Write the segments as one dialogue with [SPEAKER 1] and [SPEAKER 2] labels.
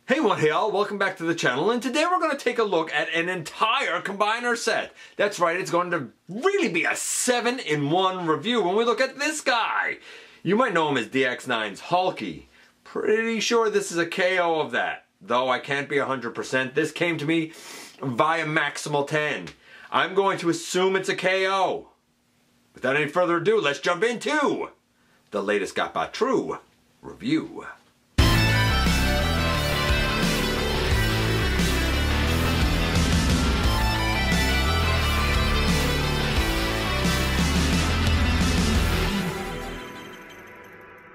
[SPEAKER 1] Hey what hey all, welcome back to the channel, and today we're going to take a look at an entire combiner set. That's right, it's going to really be a 7-in-1 review when we look at this guy. You might know him as DX9's Hulkie. Pretty sure this is a KO of that, though I can't be 100%. This came to me via Maximal 10. I'm going to assume it's a KO. Without any further ado, let's jump into the latest GotBot True review.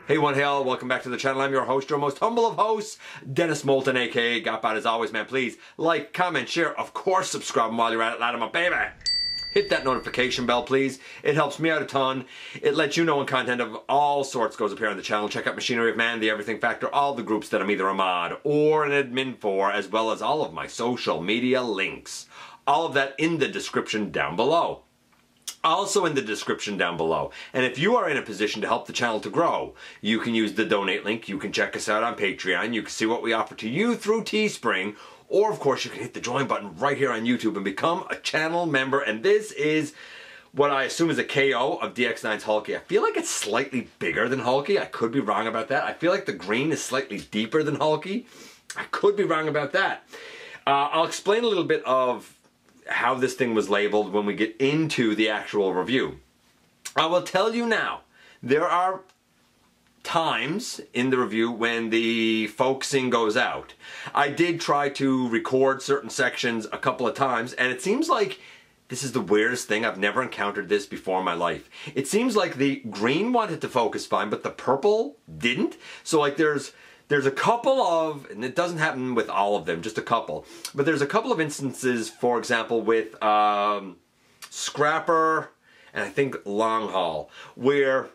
[SPEAKER 1] Hey one hey all, welcome back to the channel. I'm your host, your most humble of hosts, Dennis Moulton, aka GotBot. As always, man, please like, comment, share, of course subscribe while you're at it, lad, my baby. Hit that notification bell, please. It helps me out a ton. It lets you know when content of all sorts goes up here on the channel. Check out Machinery of Man, The Everything Factor, all the groups that I'm either a mod or an admin for, as well as all of my social media links. All of that in the description down below. Also in the description down below. And if you are in a position to help the channel to grow, you can use the donate link. You can check us out on Patreon. You can see what we offer to you through Teespring. Or of course you can hit the join button right here on YouTube and become a channel member. And this is what I assume is a KO of DX9's Hulkie. I feel like it's slightly bigger than Hulkie. I could be wrong about that. I feel like the green is slightly deeper than Hulkie. I could be wrong about that. I'll explain a little bit of how this thing was labeled when we get into the actual review. I will tell you now, there are times in the review when the focusing goes out. I did try to record certain sections a couple of times, and it seems like this is the weirdest thing. I've never encountered this before in my life. It seems like the green wanted to focus fine, but the purple didn't. So like there's a couple of, and it doesn't happen with all of them, just a couple, but there's a couple of instances, for example, with Scrapper and I think Long Haul, where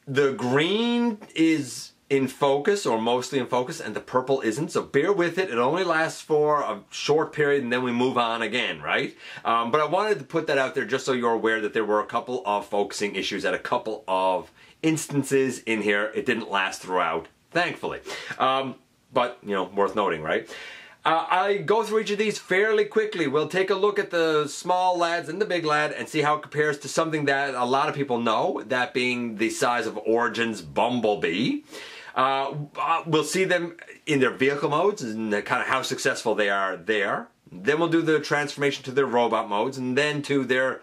[SPEAKER 1] the green is in focus, or mostly in focus, and the purple isn't, so bear with it. It only lasts for a short period and then we move on again, right? But I wanted to put that out there just so you're aware that there were a couple of focusing issues at a couple of instances in here. It didn't last throughout, thankfully. But, you know, worth noting, right? I go through each of these fairly quickly. We'll take a look at the small lads and the big lad and see how it compares to something that a lot of people know, that being the size of Origin's Bumblebee. We'll see them in their vehicle modes and kind of how successful they are there. Then we'll do the transformation to their robot modes, and then to their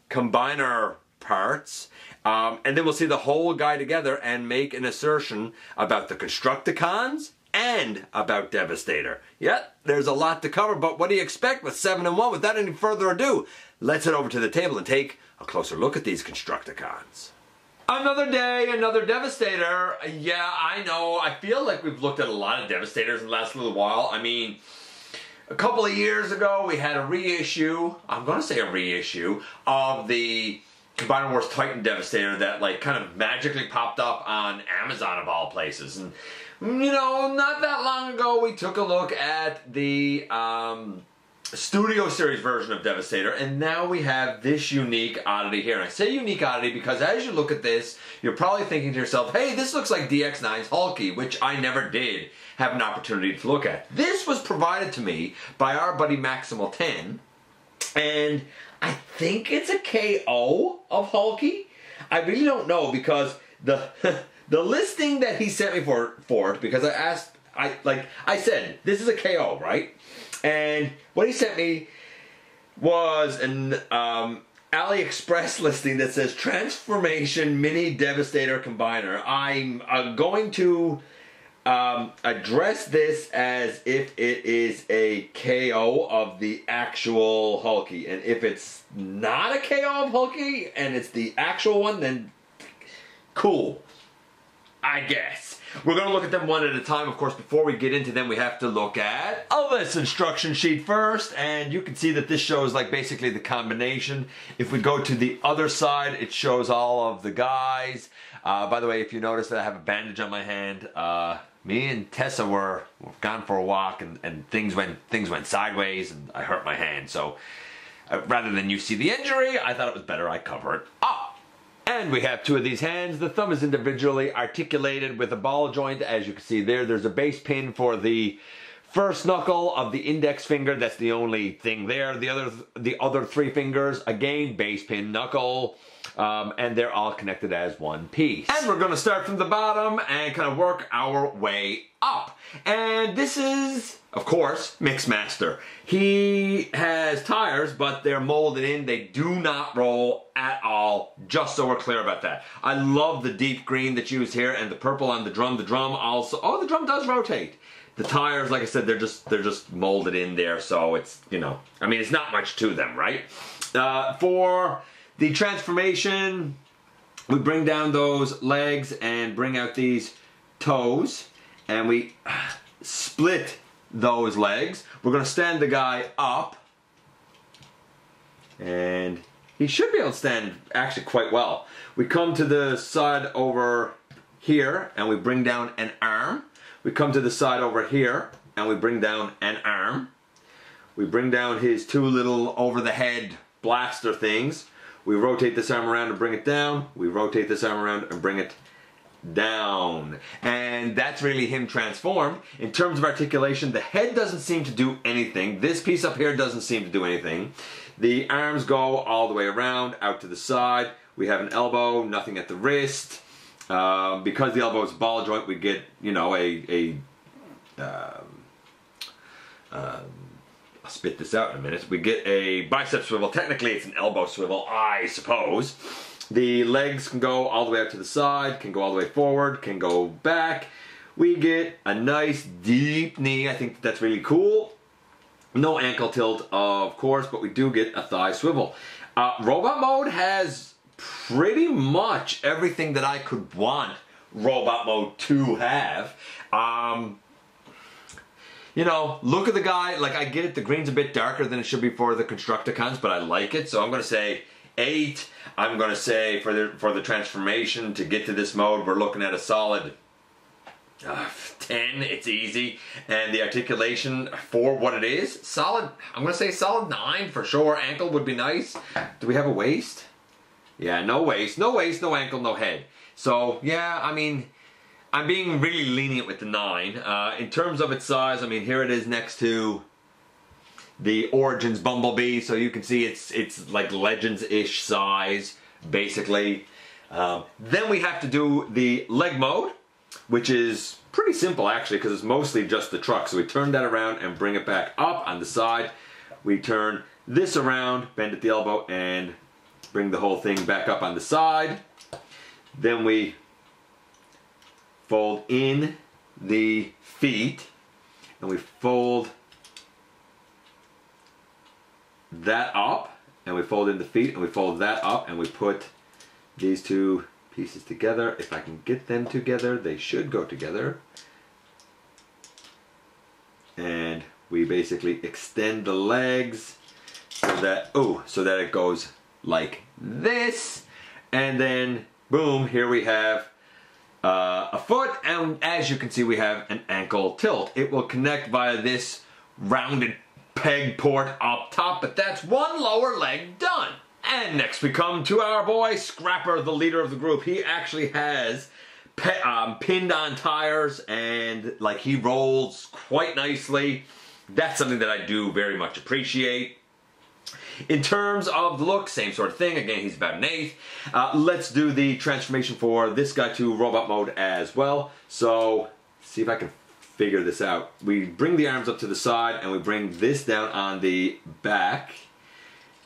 [SPEAKER 1] combiner parts. And then we'll see the whole guy together and make an assertion about the Constructicons and about Devastator. Yeah, there's a lot to cover, but what do you expect with 7-in-1? Without any further ado, let's head over to the table and take a closer look at these Constructicons. Another day, another Devastator. Yeah, I know. I feel like we've looked at a lot of Devastators in the last little while. I mean, a couple of years ago, we had a reissue, I'm going to say a reissue, of the Combiner Wars Titan Devastator that like kind of magically popped up on Amazon of all places. And you know, not that long ago we took a look at the Studio Series version of Devastator, and now we have this unique oddity here. And I say unique oddity because as you look at this, you're probably thinking to yourself, hey, this looks like DX9's Hulkie, which I never did have an opportunity to look at. This was provided to me by our buddy Maximal 10, and I think it's a KO of Hulkie. I really don't know because the the listing that he sent me for it, because I asked, I said this is a KO, right? And what he sent me was an AliExpress listing that says Transformation Mini Devastator Combiner. I'm going to address this as if it is a KO of the actual Hulkie. And if it's not a KO of Hulkie and it's the actual one, then cool, I guess. We're going to look at them one at a time. Of course, before we get into them, we have to look at this instruction sheet first. And you can see that this shows like basically the combination. If we go to the other side, it shows all of the guys. By the way, if you notice that I have a bandage on my hand, me and Tessa were gone for a walk, and things went sideways, and I hurt my hand. So rather than you see the injury, I thought it was better I cover it up. And we have two of these hands. The thumb is individually articulated with a ball joint. As you can see there, there's a base pin for the first knuckle of the index finger. That's the only thing there. The other three fingers, again, base pin knuckle. And they're all connected as one piece. And we're going to start from the bottom and kind of work our way up. And this is, of course, Mixmaster. He has tires, but they're molded in. They do not roll at all, just so we're clear about that. I love the deep green that's used here and the purple on the drum. The drum also, oh, the drum does rotate. The tires, like I said, they're just molded in there, so it's, you know, I mean, it's not much to them, right? For the transformation, we bring down those legs and bring out these toes, and we split those legs. We're going to stand the guy up, and he should be able to stand actually quite well. We come to the side over here, and we bring down an arm. We come to the side over here, and we bring down an arm. We bring down his two little over-the-head blaster things. We rotate this arm around and bring it down. We rotate this arm around and bring it down. And that's really him transformed. In terms of articulation, the head doesn't seem to do anything. This piece up here doesn't seem to do anything. The arms go all the way around, out to the side. We have an elbow, nothing at the wrist. Because the elbow is ball joint, we get, you know, I'll spit this out in a minute. We get a bicep swivel. Technically, it's an elbow swivel, I suppose. The legs can go all the way out to the side, can go all the way forward, can go back. We get a nice deep knee. I think that's really cool. No ankle tilt, of course, but we do get a thigh swivel. Robot mode has pretty much everything that I could want robot mode to have. You know, look at the guy, like I get it, the green's a bit darker than it should be for the Constructicons, but I like it, so I'm going to say 8. I'm going to say for the transformation to get to this mode, we're looking at a solid 10, it's easy. And the articulation for what it is, solid, I'm going to say solid 9 for sure. Ankle would be nice. Do we have a waist? Yeah, no waist, no ankle, no head. So, yeah, I mean, I'm being really lenient with the 9. In terms of its size, I mean, here it is next to the Origins Bumblebee, so you can see it's like Legends-ish size, basically. Then we have to do the leg mode, which is pretty simple, actually, because it's mostly just the truck. So we turn that around and bring it back up on the side. We turn this around, bend at the elbow, and bring the whole thing back up on the side. Then we fold in the feet, and we fold that up, and we fold in the feet, and we fold that up, and we put these two pieces together. If I can get them together, they should go together. And we basically extend the legs so that, so that it goes like this, and then boom, here we have a foot, and as you can see, we have an ankle tilt. It will connect via this rounded peg port up top, but that's one lower leg done. And next we come to our boy Scrapper, the leader of the group. He actually has pinned on tires, and like he rolls quite nicely. That's something that I do very much appreciate. In terms of the look, same sort of thing. Again, he's about an 8. Let's do the transformation for this guy to robot mode as well. So, see if I can figure this out. We bring the arms up to the side, and we bring this down on the back.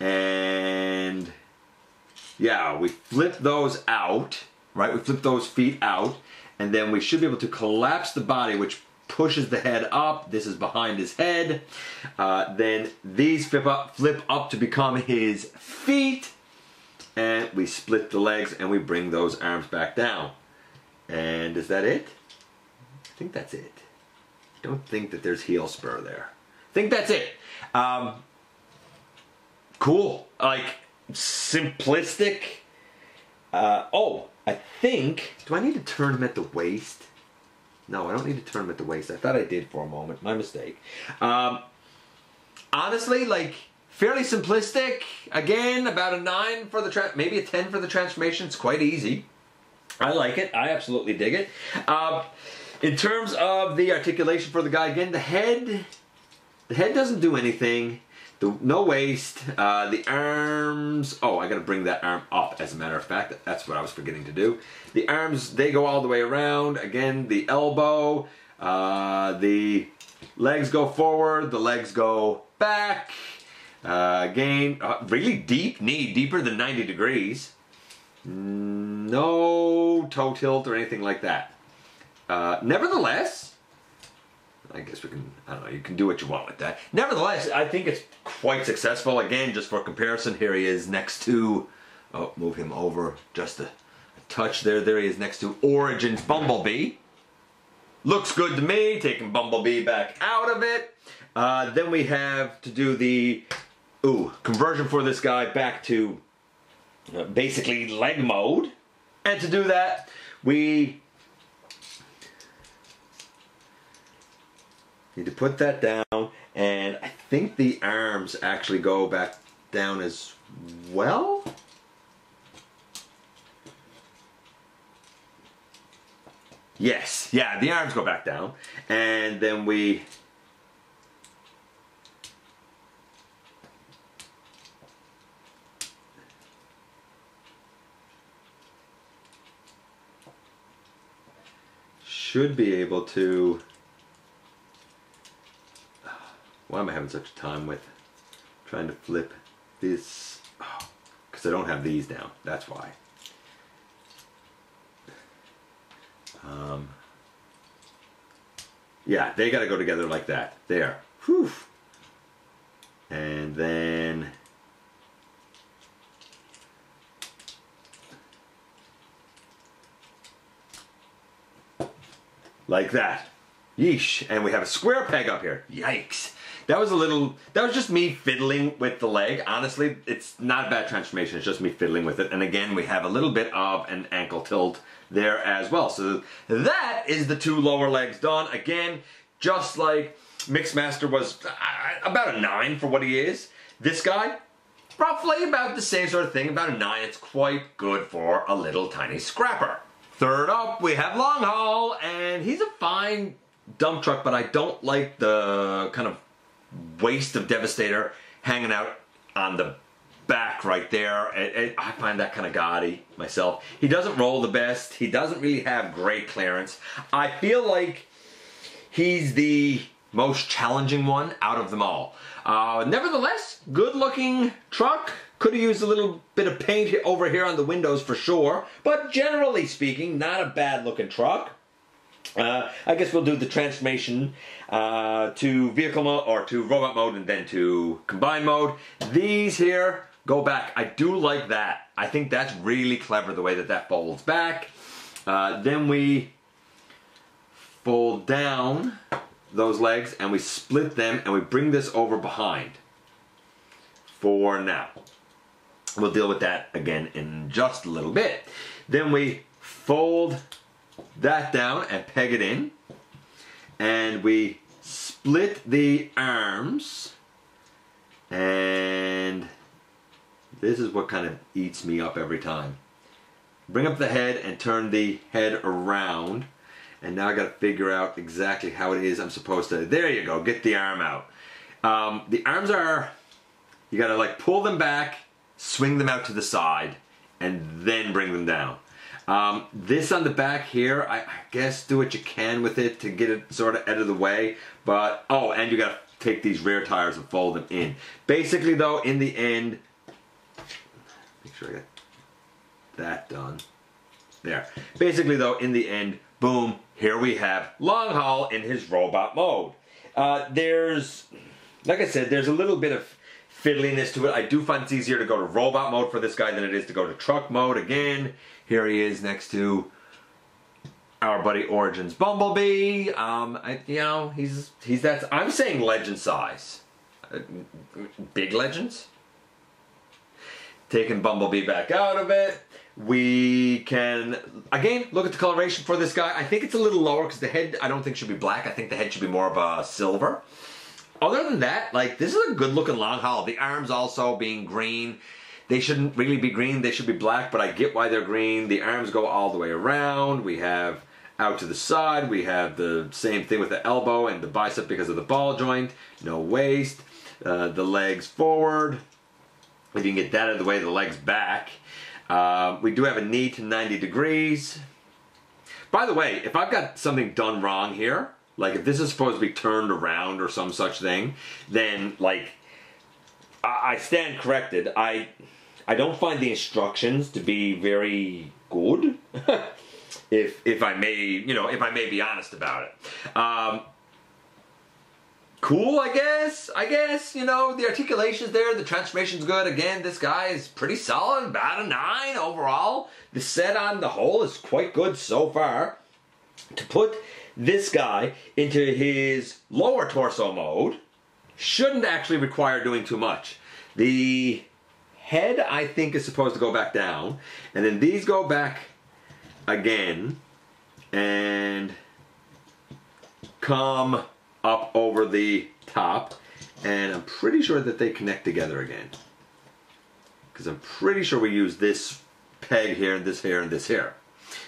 [SPEAKER 1] And yeah, we flip those out, right? We flip those feet out, and then we should be able to collapse the body, which pushes the head up. This is behind his head. Then these flip up to become his feet, and we split the legs and we bring those arms back down. And is that it? I think that's it. Don't think that there's heel spur there. I think that's it. Cool. Like, simplistic. I think, do I need to turn him at the waist? No, I don't need to turn him at the waist. I thought I did for a moment. My mistake. Honestly, like, fairly simplistic. Again, about a 9 for the maybe a 10 for the transformation. It's quite easy. I like it. I absolutely dig it. In terms of the articulation for the guy, again, the head doesn't do anything. No waist. The arms. Oh, I got to bring that arm up. As a matter of fact, that's what I was forgetting to do. The arms, they go all the way around. Again, the elbow. The legs go forward. The legs go back. Again, really deep knee, deeper than 90 degrees. No toe tilt or anything like that. Nevertheless, I guess we can, I don't know, you can do what you want with that. Nevertheless, I think it's quite successful. Again, just for comparison, here he is next to, oh, move him over just a touch there. There he is next to Origin's Bumblebee. Looks good to me, taking Bumblebee back out of it. Then we have to do the, conversion for this guy back to basically leg mode. And to do that, we need to put that down, and I think the arms actually go back down as well. Yes, yeah, the arms go back down, and then we should be able to. Why am I having such a time with trying to flip this? Because I don't have these down. That's why. Yeah, they got to go together like that. There. Whew. And then like that. Yeesh. And we have a square peg up here. Yikes. That was just me fiddling with the leg. Honestly, it's not a bad transformation. It's just me fiddling with it. And again, we have a little bit of an ankle tilt there as well. So that is the 2 lower legs done. Again, just like Mixmaster was about a 9 for what he is. This guy, roughly about the same sort of thing, about a 9. It's quite good for a little tiny scrapper. Third up, we have Long Haul, and he's a fine dump truck, but I don't like the kind of waist of Devastator hanging out on the back right there. I find that kind of gaudy myself. He doesn't roll the best. He doesn't really have great clearance. I feel like he's the most challenging one out of them all. Nevertheless, good looking truck. Could have used a little bit of paint over here on the windows for sure, but generally speaking, not a bad looking truck. I guess we'll do the transformation to vehicle mode or to robot mode and then to combine mode. These here go back. I do like that. I think that's really clever the way that that folds back. Then we fold down those legs and we split them and we bring this over behind for now. We'll deal with that again in just a little bit. Then we fold that down and peg it in, and we split the arms, and this is what kind of eats me up every time. Bring up the head and turn the head around, and now I got to figure out exactly how it is I'm supposed to. There you go, get the arm out. The arms are, you got to like pull them back, swing them out to the side, and then bring them down. This on the back here, I guess do what you can with it to get it sort of out of the way. But, oh, and you gotta take these rear tires and fold them in. Basically though, in the end, make sure I got that done. There. Basically though, in the end, boom, here we have Long Haul in his robot mode. There's, like I said, there's a little bit of fiddliness to it. I do find it's easier to go to robot mode for this guy than it is to go to truck mode. Again, here he is next to our buddy Origin's Bumblebee. You know, he's that. I'm saying legend size. Big legends. Taking Bumblebee back out of it. We can, again, look at the coloration for this guy. I think it's a little lower because the head, I don't think should be black. I think the head should be more of a silver. other than that, like, this is a good looking long haul. The arms also being green. They shouldn't really be green, they should be black, but I get why they're green. The arms go all the way around. We have out to the side. We have the same thing with the elbow and the bicep because of the ball joint. No waist. The legs forward. If you can get that out of the way, the legs back. We do have a knee to 90 degrees. By the way, if I've got something done wrong here, like if this is supposed to be turned around or some such thing, then like I stand corrected. I don't find the instructions to be very good. if I may, if I may be honest about it. Cool, I guess, the articulation's there, the transformation's good. Again, this guy is pretty solid, about a 9 overall. The set on the whole is quite good so far. To put this guy into his lower torso mode shouldn't actually require doing too much. The head, I think, is supposed to go back down, and then these go back again, and come up over the top, and I'm pretty sure that they connect together again. Because I'm pretty sure we use this peg here, and this here, and this here.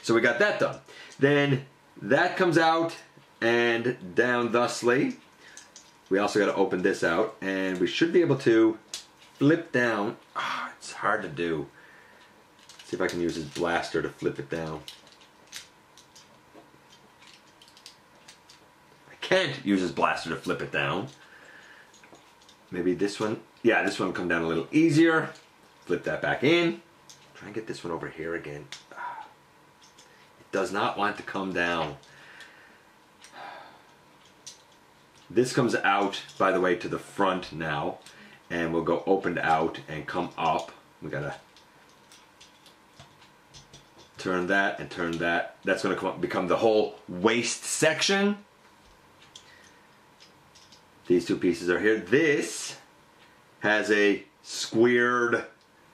[SPEAKER 1] So we got that done. Then that comes out and down thusly. We also got to open this out, and we should be able to flip down. It's hard to do. Let's see if I can use his blaster to flip it down. I can't use his blaster to flip it down. Maybe this one. Yeah, this one will come down a little easier. Flip that back in. Try and get this one over here again. It does not want to come down. This comes out, by the way, to the front now, and we'll go opened out and come up. We gotta turn that and turn that. That's gonna come up, become the whole waist section. These two pieces are here. This has a squared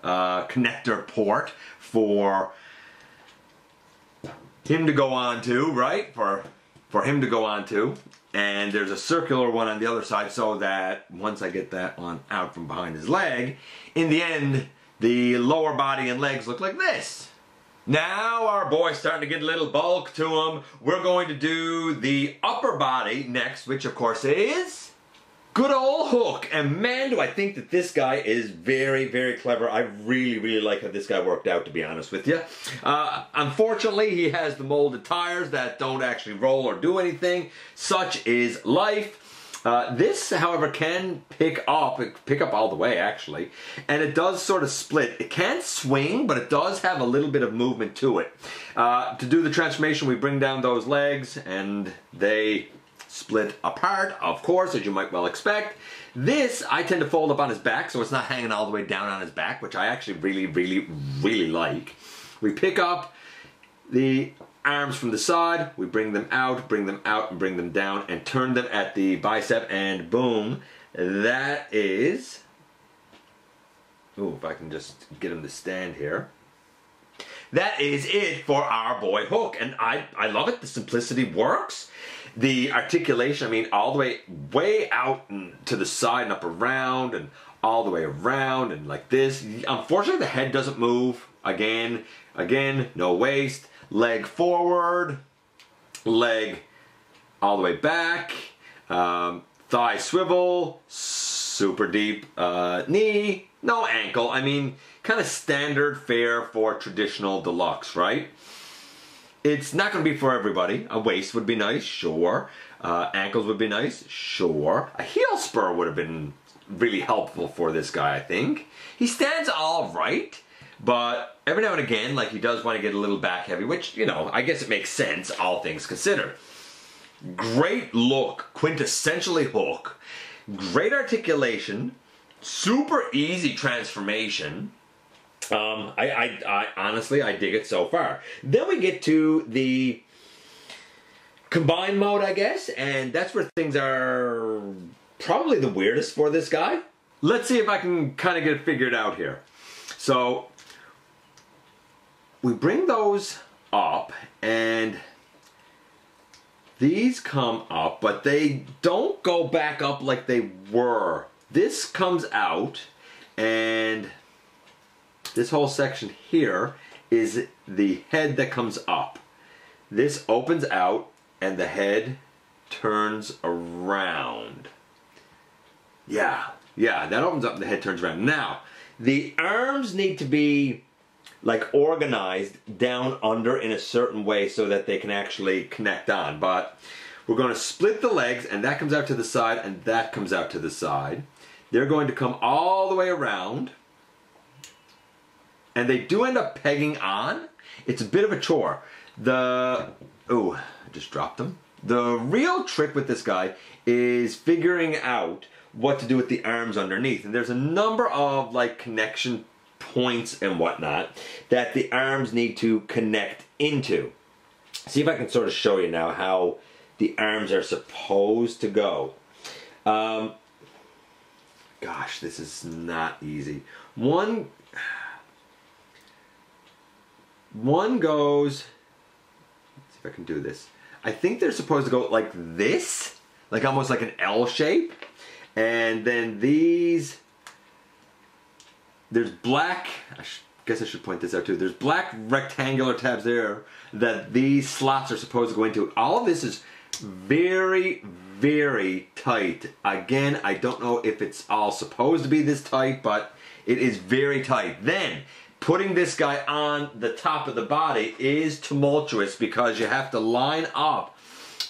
[SPEAKER 1] connector port for him to go on to, right? For him to go on to. And there's a circular one on the other side so that once I get that one out from behind his leg, in the end, the lower body and legs look like this. Now our boy's starting to get a little bulk to him. We're going to do the upper body next, which of course is good old Hook. And man, do I think that this guy is very, very clever. I really, really like how this guy worked out, to be honest with you. Unfortunately, he has the molded tires that don't actually roll or do anything. Such is life. This, however, can pick up all the way, actually. And it does sort of split. It can't swing, but it does have a little bit of movement to it. To do the transformation, we bring down those legs, and they split apart, of course, as you might well expect. This, I tend to fold up on his back, so it's not hanging all the way down on his back, which I actually really, really, really like. We pick up the arms from the side, we bring them out, and bring them down, and turn them at the bicep, and boom, that is... Ooh, if I can just get him to stand here. That is it for our boy Hook, and I love it. The simplicity works. The articulation, I mean, all the way out and to the side and up around and all the way around and like this. Unfortunately, the head doesn't move. Again, no waist. Leg forward. Leg all the way back. Thigh swivel. Super deep knee. No ankle. I mean, kind of standard fare for traditional deluxe, right? It's not going to be for everybody. A waist would be nice, sure. Ankles would be nice, sure. A heel spur would have been really helpful for this guy, I think. He stands all right, but every now and again, like, he does want to get a little back heavy, which, I guess it makes sense, all things considered. Great look, quintessentially Hook. Great articulation, super easy transformation. I honestly, I dig it so far. Then we get to the combined mode, I guess, and that's where things are probably the weirdest for this guy. Let's see if I can kind of get it figured out here. So we bring those up, and these come up, but they don't go back up like they were. This comes out, and this whole section here is the head that comes up. This opens out, and the head turns around. Yeah, that opens up and the head turns around. Now, the arms need to be like organized down under in a certain way so that they can actually connect on. But we're going to split the legs, and that comes out to the side, and that comes out to the side. They're going to come all the way around, and they do end up pegging on. It's a bit of a chore. Oh, I just dropped them. The real trick with this guy is figuring out what to do with the arms underneath. And there's a number of like connection points and whatnot that the arms need to connect into. See if I can sort of show you now how the arms are supposed to go. Gosh, this is not easy. One goes, let's see if I can do this. I think they're supposed to go like this, like almost like an L shape. And then these, there's black, I guess I should point this out too. There's black rectangular tabs there that these slots are supposed to go into. All of this is very, very tight. Again, I don't know if it's all supposed to be this tight, but it is very tight. Then, putting this guy on the top of the body is tumultuous because you have to line up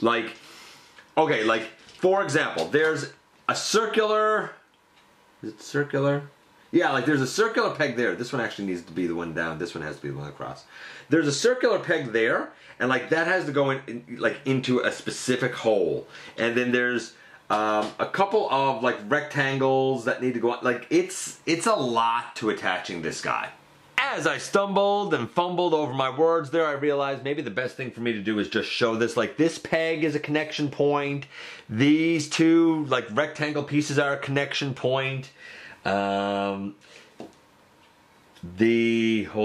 [SPEAKER 1] like, okay, like for example, there's a circular, is it circular? Yeah, like there's a circular peg there. This one actually needs to be the one down. This one has to be the one across. There's a circular peg there, and like that has to go in like into a specific hole. And then there's a couple of like rectangles that need to go on. Like it's a lot to attaching this guy. As I stumbled and fumbled over my words there, I realized maybe the best thing for me to do is just show this. Like this peg is a connection point. These two like rectangle pieces are a connection point. Hold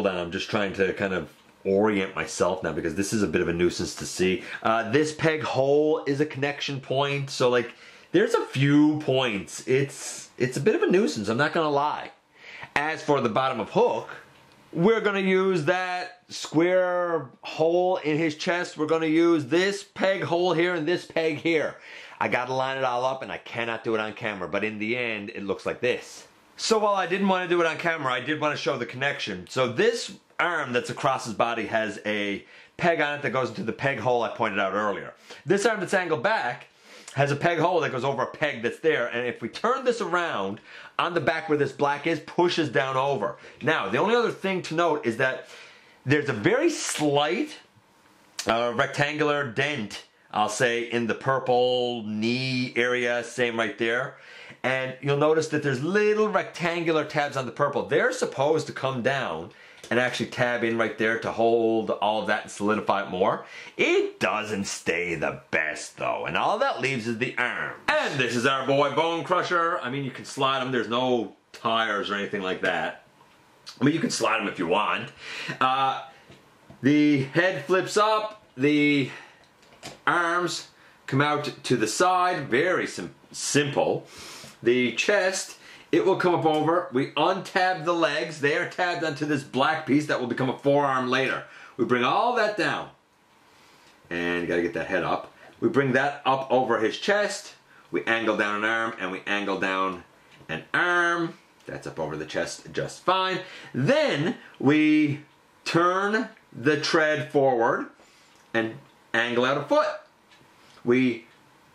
[SPEAKER 1] on, I'm just trying to kind of orient myself now because this is a bit of a nuisance to see. This peg hole is a connection point. So like there's a few points. It's a bit of a nuisance, I'm not gonna lie. As for the bottom of hook, we're going to use that square hole in his chest. We're going to use this peg hole here and this peg here. I got to line it all up and I cannot do it on camera, but in the end it looks like this. So while I didn't want to do it on camera, I did want to show the connection. So this arm that's across his body has a peg on it that goes into the peg hole I pointed out earlier. This arm that's angled back has a peg hole that goes over a peg that's there, and if we turn this around, on the back where this black is, pushes down over. Now, the only other thing to note is that there's a very slight rectangular dent, I'll say, in the purple knee area, same right there. And you'll notice that there's little rectangular tabs on the purple. They're supposed to come down and actually tab in right there to hold all of that and solidify it more. It doesn't stay the best though, and all that leaves is the arm. And this is our boy Bone Crusher. I mean, you can slide him, there's no tires or anything like that. I mean, you can slide him if you want. The head flips up, the arms come out to the side, very simple. The chest, it will come up over. We untab the legs. They are tabbed onto this black piece that will become a forearm later. We bring all that down. And you gotta get that head up. We bring that up over his chest. We angle down an arm and we angle down an arm. That's up over the chest just fine. Then we turn the tread forward and angle out a foot. We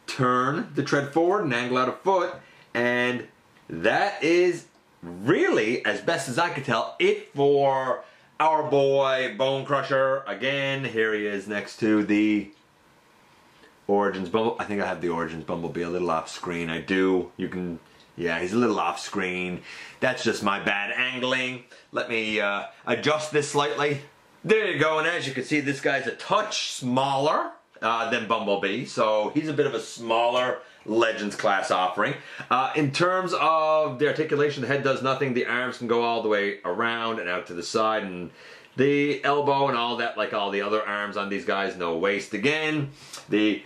[SPEAKER 1] turn the tread forward and angle out a foot, and that is really, as best as I could tell, it for our boy Bone Crusher. Again, here he is next to the Origins Bumblebee. I think I have the Origins Bumblebee a little off screen. I do. You can, yeah, he's a little off screen. That's just my bad angling. Let me adjust this slightly. There you go, and as you can see, this guy's a touch smaller than Bumblebee, so he's a bit of a smaller Legends class offering. In terms of the articulation, the head does nothing. The arms can go all the way around and out to the side, and the elbow and all that, like all the other arms on these guys, no waist again. The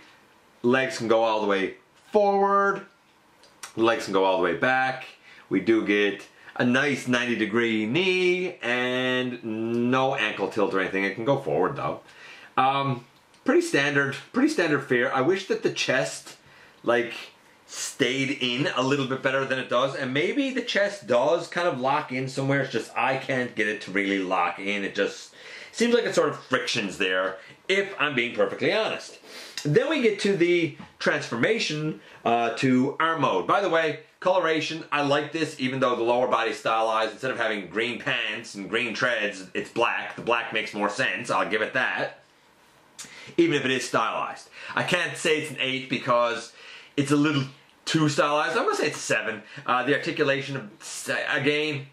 [SPEAKER 1] legs can go all the way forward, legs can go all the way back. We do get a nice 90-degree knee and no ankle tilt or anything. It can go forward though. Pretty standard fare. I wish that the chest like stayed in a little bit better than it does, and maybe the chest does kind of lock in somewhere. It's just I can't get it to really lock in. It just seems like it sort of frictions there, if I'm being perfectly honest. Then we get to the transformation to arm mode. By the way, coloration, I like this, even though the lower body stylized. Instead of having green pants and green treads, it's black. The black makes more sense, I'll give it that, even if it is stylized. I can't say it's an 8 because it's a little too stylized. I'm going to say it's a 7. The articulation, again,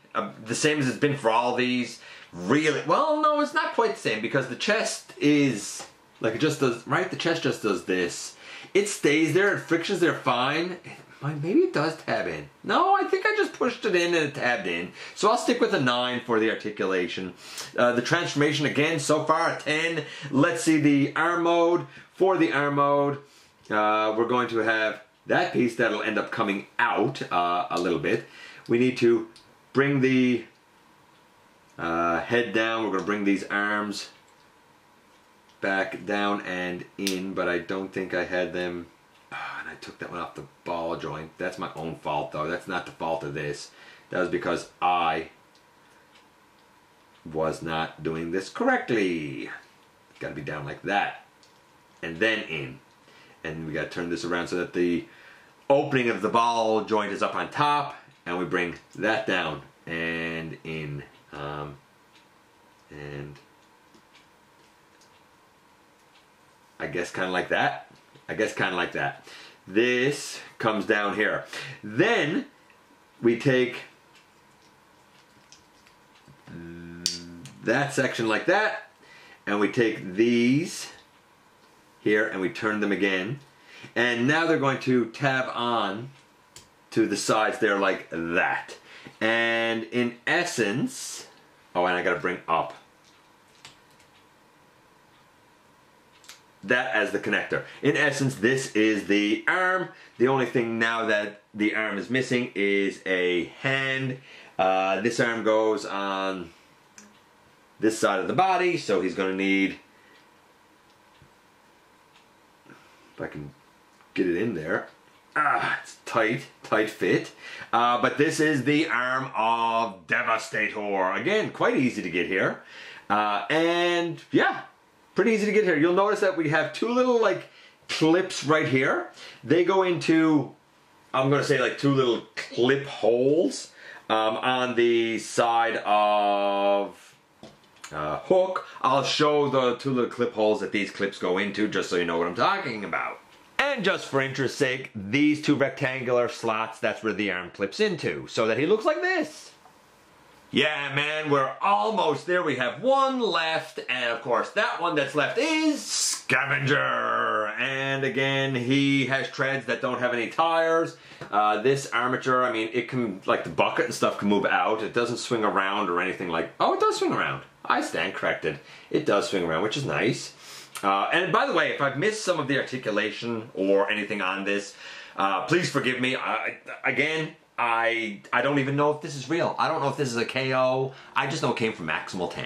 [SPEAKER 1] the same as it's been for all these. Really, well, no, it's not quite the same because the chest is, like it just does, right? The chest just does this. It stays there, it frictions there fine. Maybe it does tab in. No, I think I just pushed it in and it tabbed in. So I'll stick with a 9 for the articulation. The transformation, again, so far a 10. Let's see the arm mode. For the arm mode, we're going to have that piece that'll end up coming out a little bit. We need to bring the head down. We're going to bring these arms back down and in, but I don't think I had them. And I took that one off the ball joint. That's my own fault though. That's not the fault of this. That was because I was not doing this correctly. Got to be down like that and then in. And we got to turn this around so that the opening of the ball joint is up on top, and we bring that down and in. And I guess kind of like that. This comes down here. Then we take that section like that, and we take these here and we turn them again. And now they're going to tab on to the sides there like that. And in essence, oh, and I gotta bring up that as the connector. In essence, this is the arm. The only thing now that the arm is missing is a hand. This arm goes on this side of the body, so he's gonna need, if I can get it in there. It's tight fit. But this is the arm of Devastator. Again, quite easy to get here. And yeah, pretty easy to get here. You'll notice that we have two little like clips right here. They go into, I'm going to say like two little clip holes on the side of hook. I'll show the two little clip holes that these clips go into just so you know what I'm talking about. And just for interest's sake, these two rectangular slots, that's where the arm clips into, so that he looks like this. Yeah, man, we're almost there. We have one left, and of course, that one that's left is Scavenger. And again, he has treads that don't have any tires. This armature, I mean, it can, like the bucket and stuff can move out. It doesn't swing around or anything like, oh, it does swing around. I stand corrected. It does swing around, which is nice. And by the way, if I've missed some of the articulation or anything on this, please forgive me. Again, I don't even know if this is real. I don't know if this is a KO. I just know it came from Maximal 10.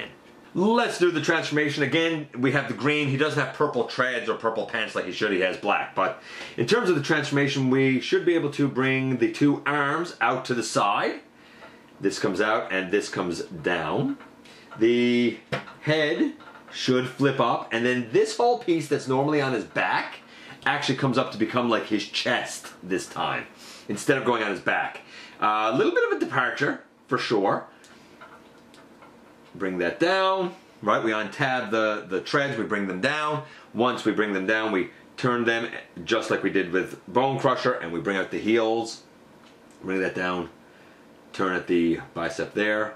[SPEAKER 1] Let's do the transformation again. We have the green. He doesn't have purple treads or purple pants like he should. He has black. But in terms of the transformation, we should be able to bring the two arms out to the side. This comes out and this comes down. The head should flip up, and then this whole piece that's normally on his back actually comes up to become like his chest this time, instead of going on his back. A little bit of a departure, for sure. Bring that down, right? We untab the treads, we bring them down. Once we bring them down, we turn them just like we did with Bone Crusher, and we bring out the heels. Bring that down, turn at the bicep there,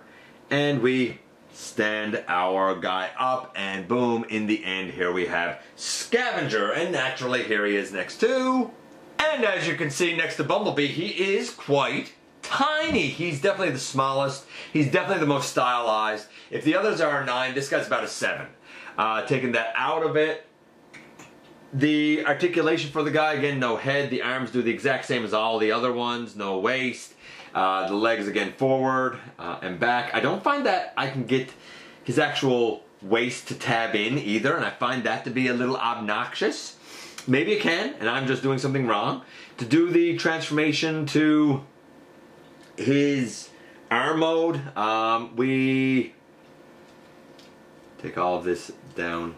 [SPEAKER 1] and we stand our guy up, and boom, in the end here we have Scavenger, and naturally here he is next to, and as you can see next to Bumblebee, he is quite tiny. He's definitely the smallest, he's definitely the most stylized. If the others are a 9, this guy's about a 7. Taking that out of it, The articulation for the guy, again, no head. The arms do the exact same as all the other ones. No waist. The legs, again, forward and back. I don't find that I can get his actual waist to tab in either, and I find that to be a little obnoxious. Maybe it can, and I'm just doing something wrong. To do the transformation to his arm mode, we take all of this down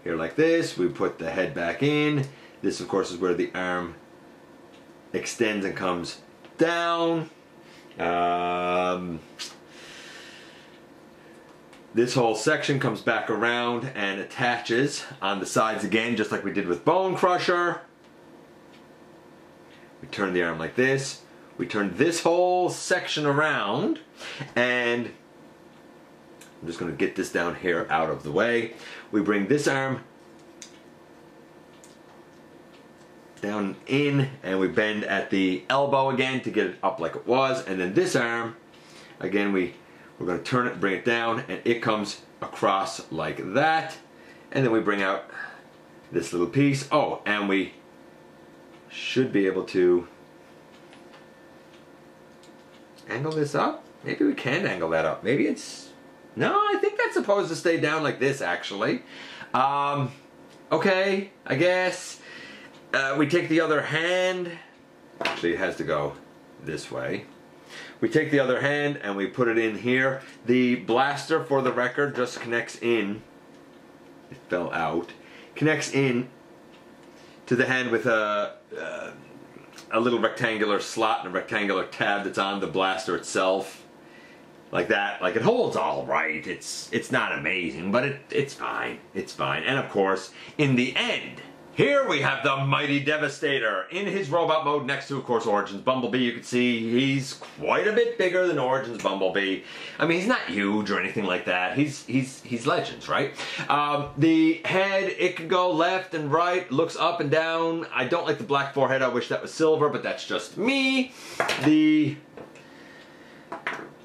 [SPEAKER 1] here like this. We put the head back in. This, of course, is where the arm extends and comes down. This whole section comes back around and attaches on the sides again, just like we did with Bone Crusher. We turn the arm like this. We turn this whole section around, and I'm just going to get this down here out of the way. We bring this arm down in, and we bend at the elbow again to get it up like it was, and then this arm, again, we're going to turn it, bring it down, and it comes across like that. And then we bring out this little piece. Oh, and we should be able to angle this up. Maybe we can angle that up. Maybe it's... No, I think that's supposed to stay down like this, actually. Okay, I guess. We take the other hand. Actually, it has to go this way. We take the other hand and we put it in here. The blaster, for the record, just connects in. It fell out. Connects in to the hand with a little rectangular slot and a rectangular tab that's on the blaster itself. Like that. Like, it holds all right. It's not amazing, but it's fine. It's fine. And of course, in the end, here we have the mighty Devastator in his robot mode next to, of course, Origin's Bumblebee. You can see he's quite a bit bigger than Origin's Bumblebee. I mean, he's not huge or anything like that. He's Legends, right? The head, it can go left and right, looks up and down. I don't like the black forehead. I wish that was silver, but that's just me. The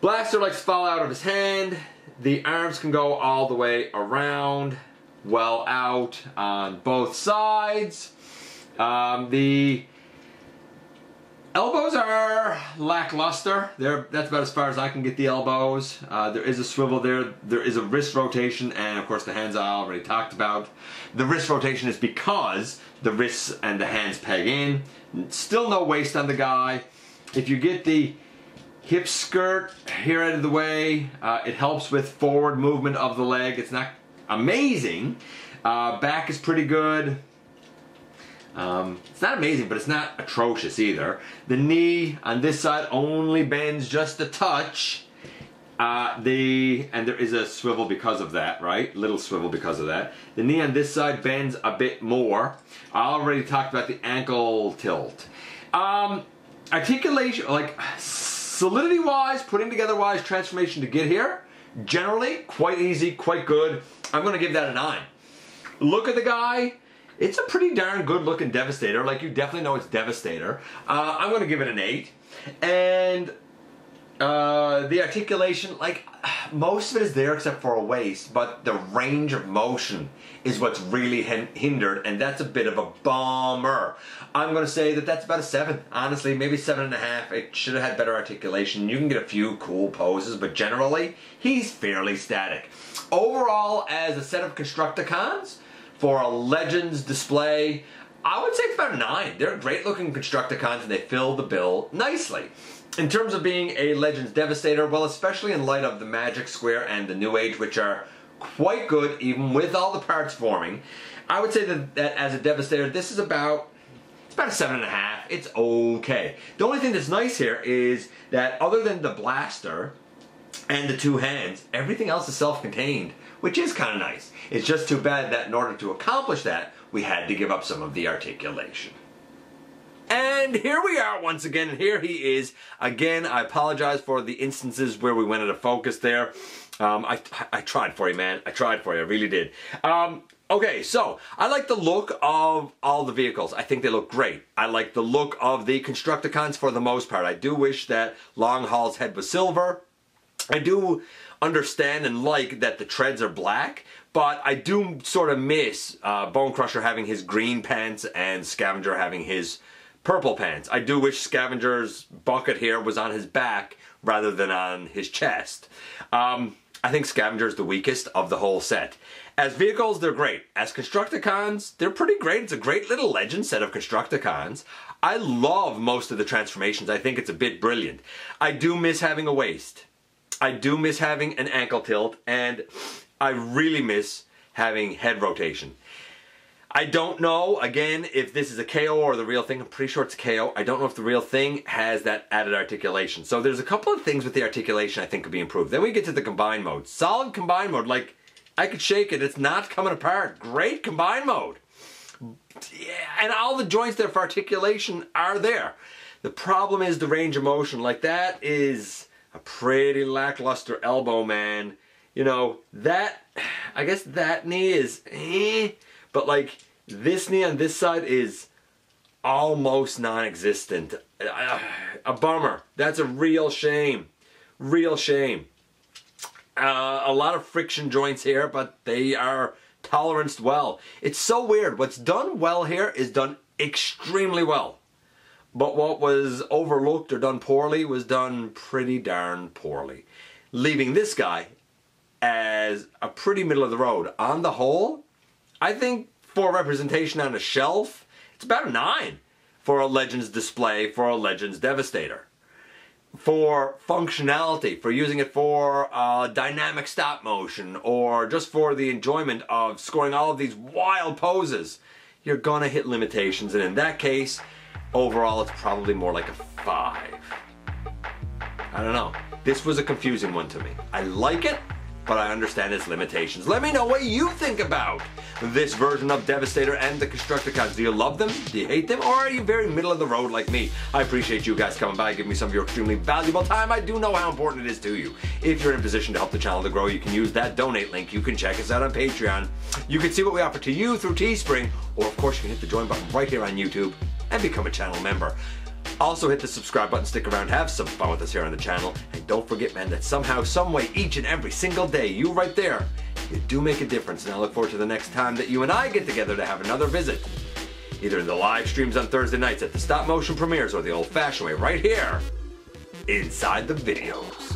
[SPEAKER 1] blaster likes to fall out of his hand. The arms can go all the way around, well out on both sides. The elbows are lackluster. That's about as far as I can get the elbows. There is a swivel there. There is a wrist rotation, and of course the hands I already talked about. The wrist rotation is because the wrists and the hands peg in. Still no waist on the guy. If you get the hip skirt here out of the way, it helps with forward movement of the leg. It's not amazing. Back is pretty good. It's not amazing, but it's not atrocious either. The knee on this side only bends just a touch. And there is a swivel because of that, right? Little swivel because of that. The knee on this side bends a bit more. I already talked about the ankle tilt. Articulation, like solidity-wise, putting together-wise, transformation to get here, generally quite easy, quite good. I'm going to give that a 9. Look at the guy. It's a pretty darn good looking Devastator. Like, you definitely know it's Devastator. I'm going to give it an 8. And the articulation, like, most of it is there except for a waist, but the range of motion is what's really hindered, and that's a bit of a bummer. I'm going to say that that's about a 7. Honestly, maybe 7.5. It should have had better articulation. You can get a few cool poses, but generally, he's fairly static. Overall, as a set of Constructicons, for a Legends display, I would say it's about a 9. They're great looking Constructicons, and they fill the bill nicely. In terms of being a Legends Devastator, well, especially in light of the Magic Square and the New Age, which are quite good, even with all the parts forming, I would say that as a Devastator, this is about... it's about a 7.5. It's okay. The only thing that's nice here is that other than the blaster and the 2 hands, everything else is self-contained, which is kind of nice. It's just too bad that in order to accomplish that, we had to give up some of the articulation. And here we are once again, and here he is. Again, I apologize for the instances where we went out of focus there. I tried for you, man. I tried for you. I really did. Okay, so I like the look of all the vehicles. I think they look great. I like the look of the Constructicons for the most part. I do wish that Long Haul's head was silver. I do understand and like that the treads are black, but I do sort of miss Bone Crusher having his green pants and Scavenger having his purple pants. I do wish Scavenger's bucket here was on his back rather than on his chest. I think Scavenger's the weakest of the whole set. As vehicles, they're great. As Constructicons, they're pretty great. It's a great little legend set of Constructicons. I love most of the transformations. I think it's a bit brilliant. I do miss having a waist. I do miss having an ankle tilt, and I really miss having head rotation. I don't know, again, if this is a KO or the real thing. I'm pretty sure it's a KO. I don't know if the real thing has that added articulation. So there's a couple of things with the articulation I think could be improved. Then we get to the combine mode. Solid combine mode, like, I could shake it. It's not coming apart. Great combine mode. Yeah, and all the joints there for articulation are there. The problem is the range of motion. Like, that is a pretty lackluster elbow, man. You know, that, I guess that knee is but like, this knee on this side is almost non-existent. A bummer. That's a real shame. Real shame. A lot of friction joints here, but they are toleranced well. It's so weird. What's done well here is done extremely well. But what was overlooked or done poorly was done pretty darn poorly. Leaving this guy as a pretty middle of the road. On the whole, I think for representation on a shelf, it's about a 9 for a Legends display, for a Legends Devastator. For functionality, for using it for dynamic stop motion, or just for the enjoyment of scoring all of these wild poses, you're gonna hit limitations, and in that case, overall it's probably more like a 5. I don't know. This was a confusing one to me. I like it, but I understand its limitations. Let me know what you think about this version of Devastator and the Constructicons. Do you love them? Do you hate them? Or are you very middle of the road like me? I appreciate you guys coming by, giving me some of your extremely valuable time. I do know how important it is to you. If you're in a position to help the channel to grow, you can use that donate link. You can check us out on Patreon. You can see what we offer to you through Teespring, or of course you can hit the join button right here on YouTube and become a channel member. Also hit the subscribe button, stick around, have some fun with us here on the channel, and don't forget, man, that somehow, someway, each and every single day, you right there, you do make a difference, and I look forward to the next time that you and I get together to have another visit, either in the live streams on Thursday nights at the stop motion premieres or the old-fashioned way right here inside the videos.